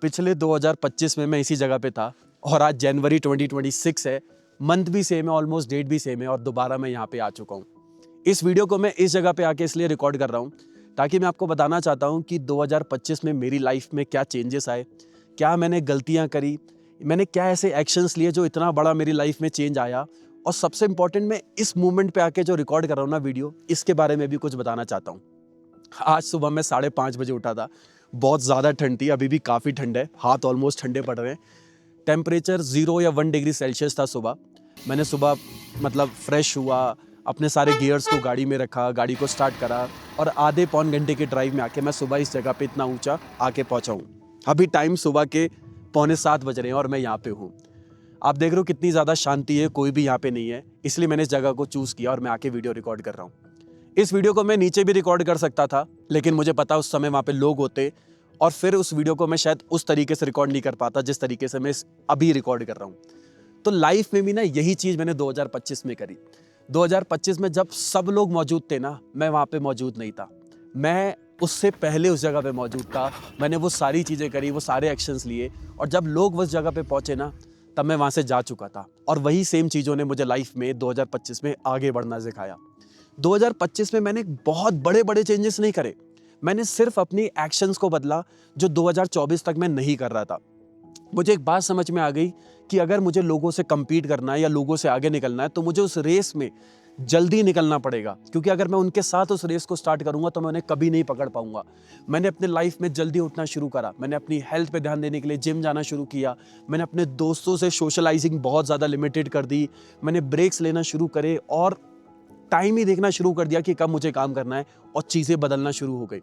पिछले 2025 में मैं इसी जगह पे था और आज जनवरी 2026 है। मंथ भी सेम है, ऑलमोस्ट डेट भी सेम है और दोबारा मैं यहाँ पे आ चुका हूँ। इस वीडियो को मैं इस जगह पे आके इसलिए रिकॉर्ड कर रहा हूँ ताकि मैं आपको बताना चाहता हूँ कि 2025 में मेरी लाइफ में क्या चेंजेस आए, क्या मैंने गलतियाँ करी, मैंने क्या ऐसे एक्शंस लिए जो इतना बड़ा मेरी लाइफ में चेंज आया, और सबसे इंपॉर्टेंट मैं इस मूवमेंट पे आके जो रिकॉर्ड कर रहा हूँ ना वीडियो, इसके बारे में भी कुछ बताना चाहता हूँ। आज सुबह मैं 5:30 बजे उठा था। बहुत ज़्यादा ठंड थी, अभी भी काफ़ी ठंड है, हाथ ऑलमोस्ट ठंडे पड़ रहे हैं। टेम्परेचर 0 या 1 डिग्री सेल्सियस था सुबह। मैंने सुबह मतलब फ्रेश हुआ, अपने सारे गियर्स को गाड़ी में रखा, गाड़ी को स्टार्ट करा और आधे पौन घंटे के ड्राइव में आके मैं सुबह इस जगह पे इतना ऊंचा आके पहुंचा हूँ। अभी टाइम सुबह के 6:45 बज रहे हैं और मैं यहाँ पे हूँ। आप देख रहे हो कितनी ज़्यादा शांति है, कोई भी यहाँ पे नहीं है, इसलिए मैंने इस जगह को चूज़ किया और मैं आके वीडियो रिकॉर्ड कर रहा हूँ। इस वीडियो को मैं नीचे भी रिकॉर्ड कर सकता था, लेकिन मुझे पता उस समय वहाँ पे लोग होते और फिर उस वीडियो को मैं शायद उस तरीके से रिकॉर्ड नहीं कर पाता जिस तरीके से मैं अभी रिकॉर्ड कर रहा हूँ। तो लाइफ में भी ना यही चीज़ मैंने 2025 में करी। 2025 में जब सब लोग मौजूद थे ना, मैं वहाँ पे मौजूद नहीं था। मैं उससे पहले उस जगह पे मौजूद था। मैंने वो सारी चीज़ें करी, वो सारे एक्शंस लिए, और जब लोग उस जगह पे पहुँचे ना, तब मैं वहाँ से जा चुका था। और वही सेम चीज़ों ने मुझे लाइफ में 2025 में आगे बढ़ना सिखाया। 2025 में मैंने बहुत बड़े बड़े चेंजेस नहीं करे, मैंने सिर्फ अपनी एक्शंस को बदला जो 2024 तक मैं नहीं कर रहा था। मुझे एक बात समझ में आ गई कि अगर मुझे लोगों से compete करना है या लोगों से आगे निकलना है तो मुझे उस रेस में जल्दी निकलना पड़ेगा, क्योंकि अगर मैं उनके साथ उस रेस को स्टार्ट करूंगा तो मैं उन्हें कभी नहीं पकड़ पाऊंगा। मैंने अपने लाइफ में जल्दी उठना शुरू करा, मैंने अपनी हेल्थ पे ध्यान देने के लिए जिम जाना शुरू किया, मैंने अपने दोस्तों से सोशलाइजिंग बहुत ज़्यादा लिमिटेड कर दी, मैंने ब्रेक्स लेना शुरू करे और टाइम ही देखना शुरू कर दिया कि कब मुझे काम करना है, और चीज़ें बदलना शुरू हो गई।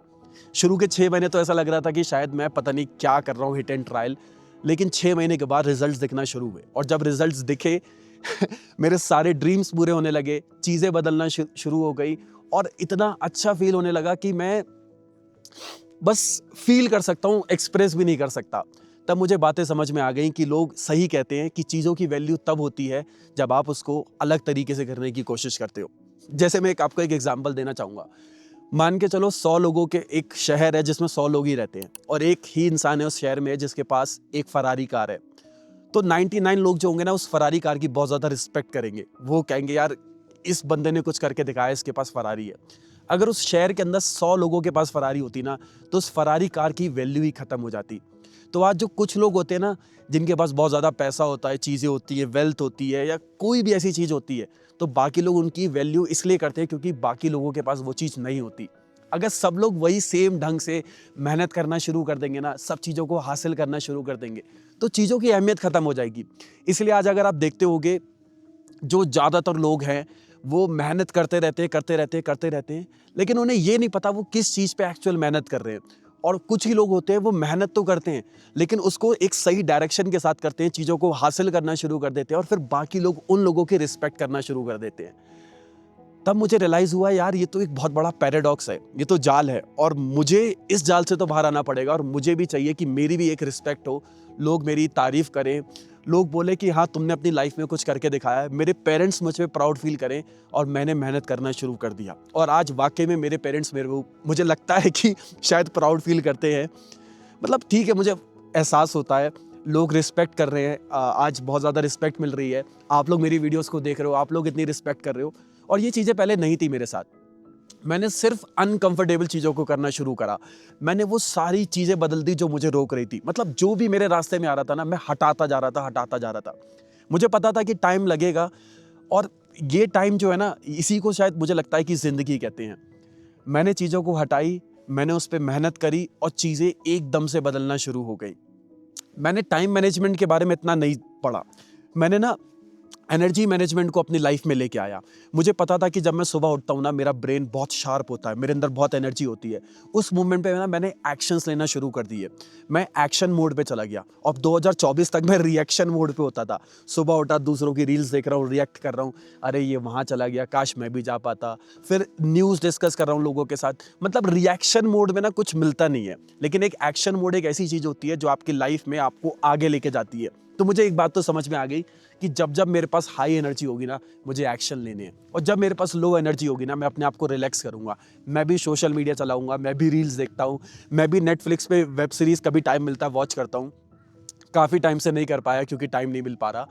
शुरू के 6 महीने तो ऐसा लग रहा था कि शायद मैं पता नहीं क्या कर रहा हूँ, हिट एंड ट्रायल, लेकिन 6 महीने के बाद रिजल्ट्स दिखना शुरू हुए, और जब रिजल्ट्स दिखे मेरे सारे ड्रीम्स पूरे होने लगे, चीज़ें बदलना शुरू हो गई, और इतना अच्छा फील होने लगा कि मैं बस फील कर सकता हूँ, एक्सप्रेस भी नहीं कर सकता। तब मुझे बातें समझ में आ गई कि लोग सही कहते हैं कि चीज़ों की वैल्यू तब होती है जब आप उसको अलग तरीके से करने की कोशिश करते हो। जैसे मैं आपको एक एग्जांपल देना चाहूँगा। मान के चलो 100 लोगों के एक शहर है जिसमें 100 लोग ही रहते हैं, और एक ही इंसान है उस शहर में जिसके पास एक फरारी कार है। तो 99 लोग जो होंगे ना, उस फरारी कार की बहुत ज़्यादा रिस्पेक्ट करेंगे। वो कहेंगे यार इस बंदे ने कुछ करके दिखाया, इसके पास फरारी है। अगर उस शहर के अंदर 100 लोगों के पास फरारी होती ना, तो उस फरारी कार की वैल्यू ही खत्म हो जाती। तो आज जो कुछ लोग होते हैं ना, जिनके पास बहुत ज़्यादा पैसा होता है, चीज़ें होती है, वेल्थ होती है, या कोई भी ऐसी चीज़ होती है, तो बाकी लोग उनकी वैल्यू इसलिए करते हैं क्योंकि बाकी लोगों के पास वो चीज़ नहीं होती। अगर सब लोग वही सेम ढंग से मेहनत करना शुरू कर देंगे ना, सब चीज़ों को हासिल करना शुरू कर देंगे, तो चीज़ों की अहमियत ख़त्म हो जाएगी। इसलिए आज अगर आप देखते होगे, जो ज़्यादातर लोग हैं वो मेहनत करते रहते हैं, लेकिन उन्हें ये नहीं पता वो किस चीज़ पे एक्चुअल मेहनत कर रहे हैं। और कुछ ही लोग होते हैं वो मेहनत तो करते हैं, लेकिन उसको एक सही डायरेक्शन के साथ करते हैं, चीज़ों को हासिल करना शुरू कर देते हैं, और फिर बाकी लोग उन लोगों की रिस्पेक्ट करना शुरू कर देते हैं। तब मुझे रियलाइज़ हुआ यार ये तो एक बहुत बड़ा पैराडॉक्स है, ये तो जाल है, और मुझे इस जाल से तो बाहर आना पड़ेगा, और मुझे भी चाहिए कि मेरी भी एक रिस्पेक्ट हो, लोग मेरी तारीफ़ करें, लोग बोले कि हाँ तुमने अपनी लाइफ में कुछ करके दिखाया है, मेरे पेरेंट्स मुझ पे प्राउड फील करें। और मैंने मेहनत करना शुरू कर दिया, और आज वाकई में मेरे पेरेंट्स मुझे लगता है कि शायद प्राउड फील करते हैं। मतलब ठीक है, मुझे एहसास होता है लोग रिस्पेक्ट कर रहे हैं, आज बहुत ज़्यादा रिस्पेक्ट मिल रही है, आप लोग मेरी वीडियोस को देख रहे हो, आप लोग इतनी रिस्पेक्ट कर रहे हो, और ये चीज़ें पहले नहीं थी मेरे साथ। मैंने सिर्फ अनकंफर्टेबल चीज़ों को करना शुरू करा, मैंने वो सारी चीज़ें बदल दी जो मुझे रोक रही थी। मतलब जो भी मेरे रास्ते में आ रहा था ना, मैं हटाता जा रहा था। मुझे पता था कि टाइम लगेगा, और ये टाइम जो है ना, इसी को शायद मुझे लगता है कि ज़िंदगी कहते हैं। मैंने चीज़ों को हटाई, मैंने उस पर मेहनत करी, और चीज़ें एकदम से बदलना शुरू हो गई। मैंने टाइम मैनेजमेंट के बारे में इतना नहीं पढ़ा, मैंने ना एनर्जी मैनेजमेंट को अपनी लाइफ में लेके आया। मुझे पता था कि जब मैं सुबह उठता हूँ ना, मेरा ब्रेन बहुत शार्प होता है, मेरे अंदर बहुत एनर्जी होती है। उस मूवमेंट पे ना मैंने एक्शंस लेना शुरू कर दिए, मैं एक्शन मोड पे चला गया। अब 2024 तक मैं रिएक्शन मोड पे होता था। सुबह उठा, दूसरों की रील्स देख रहा हूँ, रिएक्ट कर रहा हूँ, अरे ये वहाँ चला गया, काश मैं भी जा पाता। फिर न्यूज़ डिस्कस कर रहा हूँ लोगों के साथ। मतलब रिएक्शन मोड में ना कुछ मिलता नहीं है, लेकिन एक एक्शन मोड एक ऐसी चीज़ होती है जो आपकी लाइफ में आपको आगे लेके जाती है। तो मुझे एक बात तो समझ में आ गई कि जब जब मेरे पास हाई एनर्जी होगी ना, मुझे एक्शन लेने हैं, और जब मेरे पास लो एनर्जी होगी ना, मैं अपने आप को रिलैक्स करूँगा। मैं भी सोशल मीडिया चलाऊँगा, मैं भी रील्स देखता हूँ, मैं भी नेटफ्लिक्स पे वेब सीरीज़ कभी टाइम मिलता है वॉच करता हूँ। काफ़ी टाइम से नहीं कर पाया क्योंकि टाइम नहीं मिल पा रहा।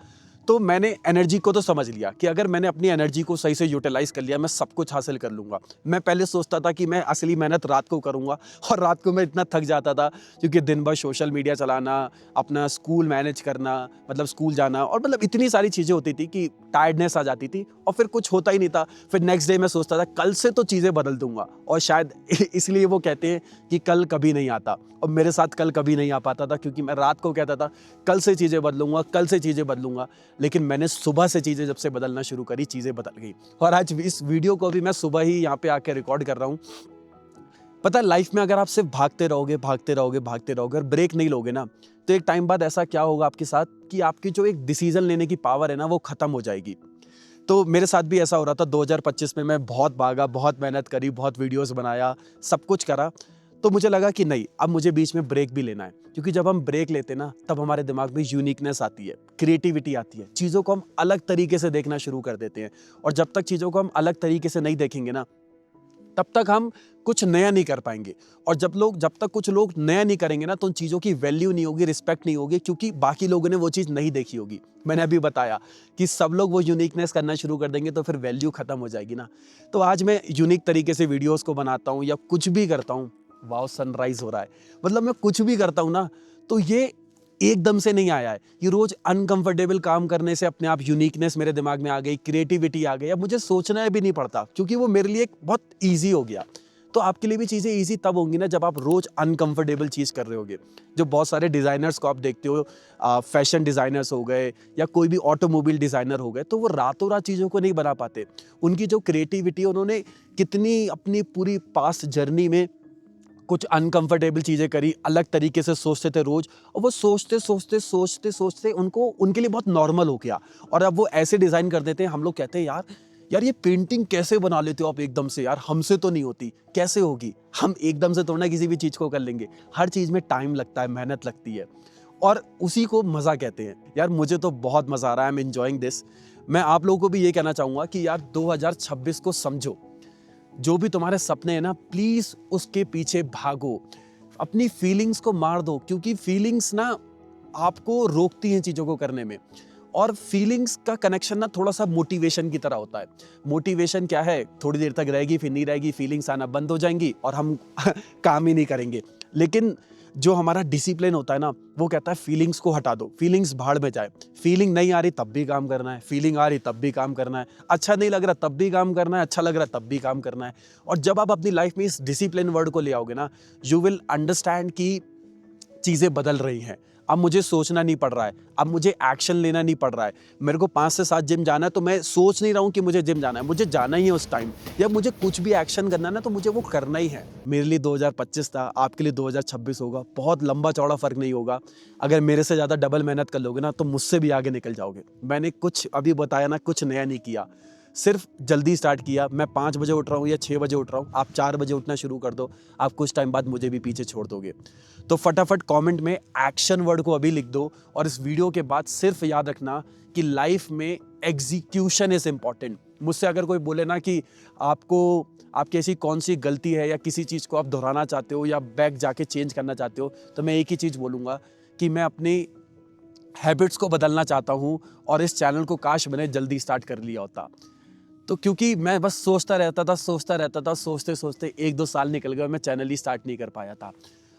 तो मैंने एनर्जी को तो समझ लिया कि अगर मैंने अपनी एनर्जी को सही से यूटिलाइज़ कर लिया, मैं सब कुछ हासिल कर लूँगा। मैं पहले सोचता था कि मैं असली मेहनत रात को करूँगा, और रात को मैं इतना थक जाता था क्योंकि दिन भर सोशल मीडिया चलाना, अपना स्कूल मैनेज करना, मतलब स्कूल जाना, और मतलब इतनी सारी चीज़ें होती थी कि टायर्डनेस आ जाती थी और फिर कुछ होता ही नहीं था। फिर नेक्स्ट डे मैं सोचता था कल से तो चीज़ें बदल दूँगा, और शायद इसलिए वो कहते हैं कि कल कभी नहीं आता, और मेरे साथ कल कभी नहीं आ पाता था क्योंकि मैं रात को कहता था कल से चीज़ें बदलूँगा, कल से चीज़ें बदलूँगा। लेकिन मैंने सुबह से चीज़ें जब से बदलना शुरू करी, चीज़ें बदल गई, और आज इस वीडियो को भी मैं सुबह ही यहाँ पे आके रिकॉर्ड कर रहा हूँ। पता है, लाइफ में अगर आप सिर्फ भागते रहोगे, भागते रहोगे, भागते रहोगे और ब्रेक नहीं लोगे ना, तो एक टाइम बाद ऐसा क्या होगा आपके साथ कि आपकी जो एक डिसीजन लेने की पावर है ना, वो खत्म हो जाएगी। तो मेरे साथ भी ऐसा हो रहा था। 2025 में मैं बहुत भागा, बहुत मेहनत करी, बहुत वीडियोस बनाया, सब कुछ करा। तो मुझे लगा कि नहीं, अब मुझे बीच में ब्रेक भी लेना है, क्योंकि जब हम ब्रेक लेते हैं ना, तब हमारे दिमाग में यूनिकनेस आती है, क्रिएटिविटी आती है, चीज़ों को हम अलग तरीके से देखना शुरू कर देते हैं। और जब तक चीज़ों को हम अलग तरीके से नहीं देखेंगे ना, तब तक हम कुछ नया नहीं कर पाएंगे। और जब तक कुछ लोग नया नहीं करेंगे ना, तो उन चीज़ों की वैल्यू नहीं होगी, रिस्पेक्ट नहीं होगी, क्योंकि बाकी लोगों ने वो चीज़ नहीं देखी होगी। मैंने अभी बताया कि सब लोग वो यूनिकनेस करना शुरू कर देंगे, तो फिर वैल्यू खत्म हो जाएगी ना। तो आज मैं यूनिक तरीके से वीडियोस को बनाता हूँ या कुछ भी करता हूँ। वाओ, सनराइज हो रहा है। मतलब मैं कुछ भी करता हूँ ना, तो ये एकदम से नहीं आया है। ये रोज अनकंफर्टेबल काम करने से अपने आप यूनिकनेस मेरे दिमाग में आ गई, क्रिएटिविटी आ गई। अब मुझे सोचना भी नहीं पड़ता, क्योंकि वो मेरे लिए बहुत ईजी हो गया। तो आपके लिए भी चीज़ें ईजी तब होंगी ना, जब आप रोज अनकंफर्टेबल चीज़ कर रहे होगे। जो बहुत सारे डिज़ाइनर्स को आप देखते हो, फैशन डिज़ाइनर्स हो गए या कोई भी ऑटोमोबाइल डिज़ाइनर हो गए, तो वो रातों रात चीज़ों को नहीं बना पाते। उनकी जो क्रिएटिविटी, उन्होंने कितनी अपनी पूरी पास्ट जर्नी में कुछ अनकंफर्टेबल चीज़ें करी, अलग तरीके से सोचते थे रोज, और वो सोचते उनको, उनके लिए बहुत नॉर्मल हो गया। और अब वो ऐसे डिज़ाइन कर देते हैं, हम लोग कहते हैं यार यार ये पेंटिंग कैसे बना लेते हो आप एकदम से, यार हमसे तो नहीं होती, कैसे होगी? हम एकदम से थोड़ा ना किसी भी चीज़ को कर लेंगे। हर चीज़ में टाइम लगता है, मेहनत लगती है, और उसी को मज़ा कहते हैं। यार मुझे तो बहुत मज़ा आ रहा है, आई एम एंजॉयिंग दिस। मैं आप लोगों को भी ये कहना चाहूँगा कि यार 2026 को समझो। जो भी तुम्हारे सपने हैं ना, प्लीज उसके पीछे भागो, अपनी फीलिंग्स को मार दो, क्योंकि फीलिंग्स ना आपको रोकती हैं चीज़ों को करने में। और फीलिंग्स का कनेक्शन ना थोड़ा सा मोटिवेशन की तरह होता है। मोटिवेशन क्या है, थोड़ी देर तक रहेगी, फिर नहीं रहेगी, फीलिंग्स आना बंद हो जाएंगी और हम काम ही नहीं करेंगे। लेकिन जो हमारा डिसिप्लिन होता है ना, वो कहता है फीलिंग्स को हटा दो, फीलिंग्स भाड़ में जाए। फीलिंग नहीं आ रही तब भी काम करना है, फीलिंग आ रही तब भी काम करना है, अच्छा नहीं लग रहा तब भी काम करना है, अच्छा लग रहा तब भी काम करना है। और जब आप अपनी लाइफ में इस डिसिप्लिन वर्ड को ले आओगे ना, यू विल अंडरस्टैंड कि चीज़ें बदल रही हैं। अब मुझे सोचना नहीं पड़ रहा है, अब मुझे एक्शन लेना नहीं पड़ रहा है। मेरे को 5 से 7 जिम जाना है, तो मैं सोच नहीं रहा हूँ कि मुझे जिम जाना है, मुझे जाना ही है उस टाइम। या मुझे कुछ भी एक्शन करना है ना, तो मुझे वो करना ही है। मेरे लिए 2025 था, आपके लिए 2026 होगा। बहुत लंबा चौड़ा फ़र्क नहीं होगा। अगर मेरे से ज़्यादा डबल मेहनत कर लोगे ना, तो मुझसे भी आगे निकल जाओगे। मैंने कुछ अभी बताया ना, कुछ नया नहीं किया, सिर्फ जल्दी स्टार्ट किया। मैं 5 बजे उठ रहा हूँ या 6 बजे उठ रहा हूँ, आप 4 बजे उठना शुरू कर दो, आप कुछ टाइम बाद मुझे भी पीछे छोड़ दोगे। तो फटाफट कमेंट में एक्शन वर्ड को अभी लिख दो, और इस वीडियो के बाद सिर्फ याद रखना कि लाइफ में एग्जीक्यूशन इज इम्पॉर्टेंट। मुझसे अगर कोई बोले ना कि आपकी ऐसी कौन सी गलती है या किसी चीज़ को आप दोहराना चाहते हो या बैक जाके चेंज करना चाहते हो, तो मैं एक ही चीज़ बोलूँगा कि मैं अपनी हैबिट्स को बदलना चाहता हूँ, और इस चैनल को काश मैंने जल्दी स्टार्ट कर लिया होता। तो क्योंकि मैं बस सोचता रहता था, सोचते सोचते 1-2 साल निकल गए, मैं चैनल ही स्टार्ट नहीं कर पाया था।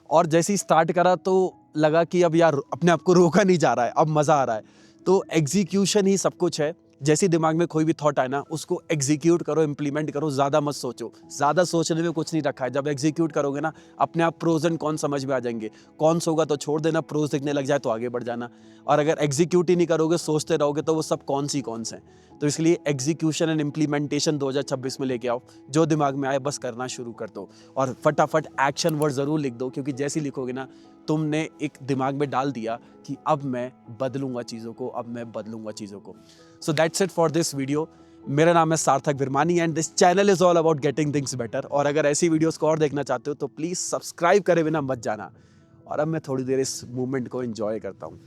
और जैसे ही स्टार्ट करा तो लगा कि अब यार अपने आप को रोका नहीं जा रहा है, अब मज़ा आ रहा है। तो एग्जीक्यूशन ही सब कुछ है। जैसे दिमाग में कोई भी थॉट आए ना, उसको एग्जीक्यूट करो, इम्प्लीमेंट करो, ज़्यादा मत सोचो। ज़्यादा सोचने में कुछ नहीं रखा है। जब एग्जीक्यूट करोगे ना, अपने आप प्रोज एंड कॉन्स समझ में आ जाएंगे। कॉन्स होगा तो छोड़ देना, प्रोज दिखने लग जाए तो आगे बढ़ जाना। और अगर एग्जीक्यूट ही नहीं करोगे, सोचते रहोगे, तो वो सब कौन हैं। तो इसलिए एग्जीक्यूशन एंड इम्प्लीमेंटेशन 2026 में लेके आओ। जो दिमाग में आए बस करना शुरू कर दो, और फटाफट एक्शन वर्ड ज़रूर लिख दो, क्योंकि जैसे ही लिखोगे ना, तुमने एक दिमाग में डाल दिया कि अब मैं बदलूंगा चीज़ों को, अब मैं बदलूंगा चीज़ों को। So that's it for this video. मेरा नाम है सार्थक Virmani, and this channel is all about getting things better. और अगर ऐसी वीडियोस को और देखना चाहते हो, तो प्लीज़ सब्सक्राइब करे बिना मत जाना। और अब मैं थोड़ी देर इस मूवमेंट को एंजॉय करता हूँ।